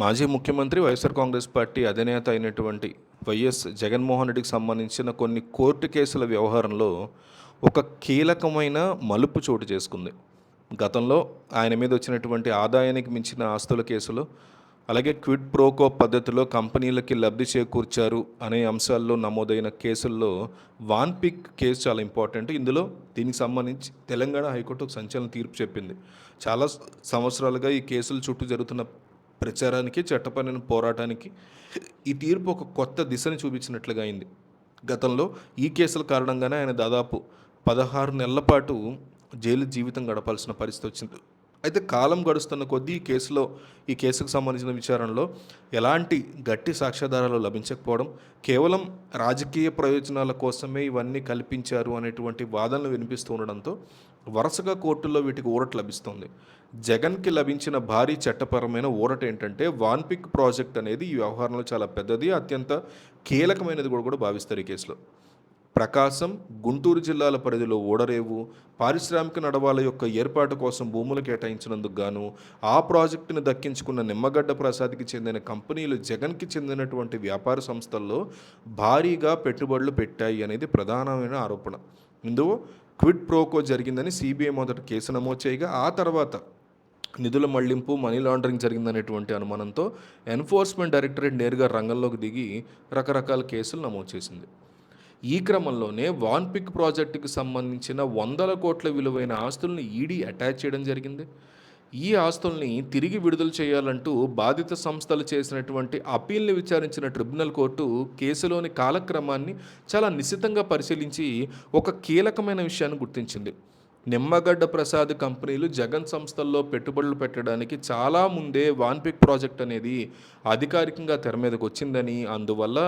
మాజీ ముఖ్యమంత్రి వైఎస్ఆర్ కాంగ్రెస్ పార్టీ అధినేత అయినటువంటి వైఎస్ జగన్మోహన్ రెడ్డికి సంబంధించిన కొన్ని కోర్టు కేసుల వ్యవహారంలో ఒక కీలకమైన మలుపు చోటు చేసుకుంది. గతంలో ఆయన మీద వచ్చినటువంటి ఆదాయానికి మించిన ఆస్తుల కేసులు, అలాగే క్విడ్ ప్రోకో పద్ధతిలో కంపెనీలకి లబ్ధి చేకూర్చారు అనే అంశాల్లో నమోదైన కేసుల్లో వాన్పిక్ కేసు చాలా ఇంపార్టెంట్. ఇందులో దీనికి సంబంధించి తెలంగాణ హైకోర్టు ఒక సంచలన తీర్పు చెప్పింది. చాలా సంవత్సరాలుగా ఈ కేసుల చుట్టూ జరుగుతున్న ప్రచారానికి, చట్టపరమైన పోరాటానికి ఈ తీర్పు ఒక కొత్త దిశని చూపించినట్లుగా అయింది. గతంలో ఈ కేసుల కారణంగానే ఆయన దాదాపు 16 నెలల పాటు జైలు జీవితం గడపాల్సిన పరిస్థితి వచ్చింది. అయితే కాలం గడుస్తున్న కొద్దీ ఈ కేసుకు సంబంధించిన విచారణలో ఎలాంటి గట్టి సాక్ష్యాధారాలు లభించకపోవడం, కేవలం రాజకీయ ప్రయోజనాల కోసమే ఇవన్నీ కల్పించారు అనేటువంటి వాదనలు వినిపిస్తూ ఉండడంతో వరుసగా కోర్టుల్లో వీటికి ఊరట లభిస్తుంది. జగన్కి లభించిన భారీ చట్టపరమైన ఊరట ఏంటంటే, వాన్పిక్ ప్రాజెక్ట్ అనేది ఈ వ్యవహారంలో చాలా పెద్దది, అత్యంత కీలకమైనది కూడా భావిస్తారు ఈ కేసులో. ప్రకాశం, గుంటూరు జిల్లాల పరిధిలో ఓడరేవు పారిశ్రామిక నడవాల యొక్క ఏర్పాటు కోసం భూములు కేటాయించినందుకు గాను ఆ ప్రాజెక్టును దక్కించుకున్న నిమ్మగడ్డ ప్రసాద్కి చెందిన కంపెనీలు జగన్కి చెందినటువంటి వ్యాపార సంస్థల్లో భారీగా పెట్టుబడులు పెట్టాయి అనేది ప్రధానమైన ఆరోపణ. ఇందులో క్విడ్ ప్రోకో జరిగిందని సిబిఐ మొదట కేసు నమోదు చేయగా, ఆ తర్వాత నిధుల మళ్లింపు, మనీ లాండరింగ్ జరిగిందనేటువంటి అనుమానంతో ఎన్ఫోర్స్మెంట్ డైరెక్టరేట్ నేరుగా రంగంలోకి దిగి రకరకాల కేసులు నమోదు చేసింది. ఈ క్రమంలోనే వాన్పిక్ ప్రాజెక్టుకి సంబంధించిన 100 కోట్ల విలువైన ఆస్తుల్ని ఈడీ అటాచ్ చేయడం జరిగింది. ఈ ఆస్తుల్ని తిరిగి విడుదల చేయాలంటూ బాధిత సంస్థలు చేసినటువంటి అప్పీల్ని విచారించిన ట్రిబ్యునల్ కోర్టు కేసులోని కాలక్రమాన్ని చాలా నిశితంగా పరిశీలించి ఒక కీలకమైన విషయాన్ని గుర్తించింది. నిమ్మగడ్డ ప్రసాద్ కంపెనీలు జగన్ సంస్థల్లో పెట్టుబడులు పెట్టడానికి చాలా ముందే వాన్పిక్ ప్రాజెక్ట్ అనేది అధికారికంగా తెర మీదకి వచ్చిందని, అందువల్ల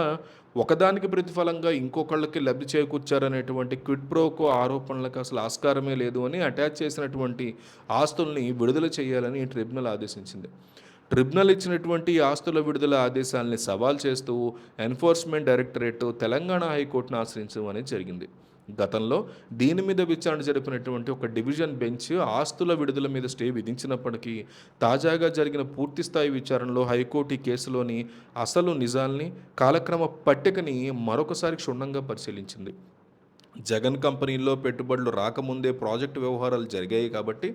ఒకదానికి ప్రతిఫలంగా ఇంకొకళ్ళకి లబ్ధి చేకూర్చారనేటువంటి క్విడ్ ప్రోకో ఆరోపణలకు అసలు ఆస్కారమే లేదు అని అటాచ్ చేసినటువంటి ఆస్తుల్ని విడుదల చేయాలని ట్రిబ్యునల్ ఆదేశించింది. ట్రిబ్యునల్ ఇచ్చినటువంటి ఆస్తుల విడుదల ఆదేశాలని సవాల్ చేస్తూ ఎన్ఫోర్స్మెంట్ డైరెక్టరేట్ తెలంగాణ హైకోర్టును ఆశ్రయించడం అనేది జరిగింది. గతంలో దీని మీద విచారణ జరిపినటువంటి ఒక డివిజన్ బెంచ్ ఆస్తుల విడుదల మీద స్టే విధించినప్పటికీ, తాజాగా జరిగిన పూర్తిస్థాయి విచారణలో హైకోర్టు ఈ కేసులోని అసలు నిజాల్ని, కాలక్రమ పట్టికని మరొకసారి క్షుణ్ణంగా పరిశీలించింది. జగన్ కంపెనీల్లో పెట్టుబడులు రాకముందే ప్రాజెక్టు వ్యవహారాలు జరిగాయి కాబట్టి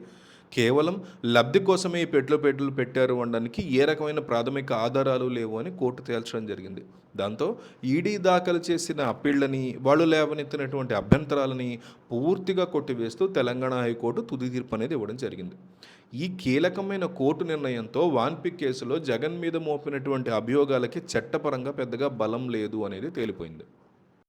కేవలం లబ్ధి కోసమే ఈ పెట్టుబడులు పెట్టారు అనడానికి ఏ రకమైన ప్రాథమిక ఆధారాలు లేవు అని కోర్టు తేల్చడం జరిగింది. దాంతో ఈడీ దాఖలు చేసిన అప్పీళ్లని, వాళ్ళు లేవనెత్తినటువంటి అభ్యంతరాలని పూర్తిగా కొట్టివేస్తూ తెలంగాణ హైకోర్టు తుది తీర్పు అనేది ఇవ్వడం జరిగింది. ఈ కీలకమైన కోర్టు నిర్ణయంతో వాన్పిక్ కేసులో జగన్ మీద మోపినటువంటి అభియోగాలకి చట్టపరంగా పెద్దగా బలం లేదు అనేది తేలిపోయింది.